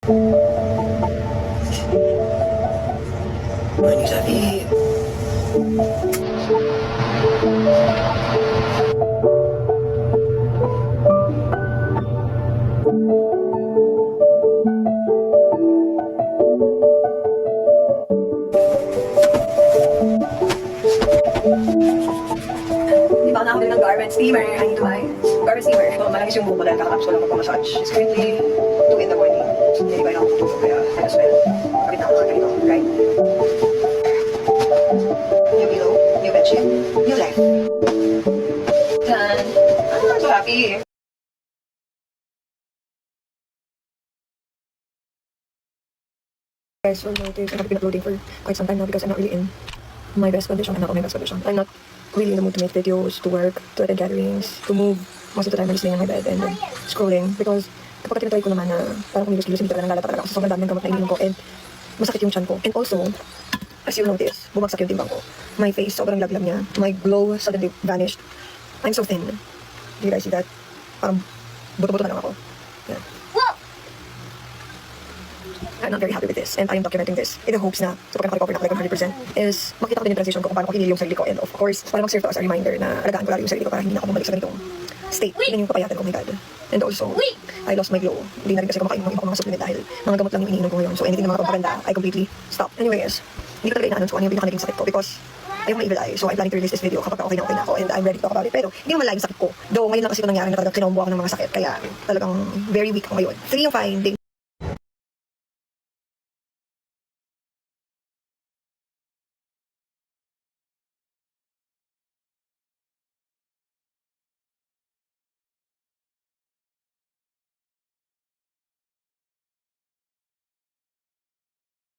Morning, Sabi. Di ba nakabili ng garment steamer? I need to buy garment steamer. So, malangis yung buko dahil kakatapos ko lang magpamassage. It's currently 2 in the morning. Hindi ba yung tutulog kaya might as well. Kapit na ako sa ganito, right? New pillow, new bedsheet, new life. Done. I'm so happy. Guys, will notice I have been uploading for quite some time now because I'm not really in my best condition. I'm not on my best condition. I'm not really in the mood to make videos, to work, to attend gatherings, to move. Most of the time, I'm just laying on my bed and scrolling because kapag tinatry ko naman na parang kumilos-kilos, hindi talaga nangalata talaga ako sa sobrang dami ng gamot na ininom ko and masakit yung chan ko. And also, as you notice, bumagsak yung timbang ko. My face, sobrang laglag niya. My glow suddenly vanished. I'm so thin. Do you guys see that? Parang buto-buto na lang ako. Yeah. I'm not very happy with this and I am documenting this in the hopes na sa pagka-recover na ako like 100% is makita ko din yung transition ko kung paano ko hinili yung sarili ko and of course para mag-serve to as a reminder na alagaan ko lalo yung sarili ko para hindi na ako bumalik sa ganitong state. Yun yung papayatan ko, oh my God. And also, I lost my glow. Hindi na rin kasi kumakain ng iba mga supplement dahil mga gamot lang yung iniinom ko ngayon. So anything na makapaganda, I completely stop. Anyways, hindi ko talaga inaanon kung ano yung pinaka-naging sakit ko because ayaw na evil eye. So I'm planning to release this video kapag okay na ako and I'm ready to talk about it. Pero hindi naman live sakit ko. Though ngayon lang kasi ito nangyari na talagang kinombo ako ng mga sakit. Kaya talagang very weak ako ngayon. 3 yung finding.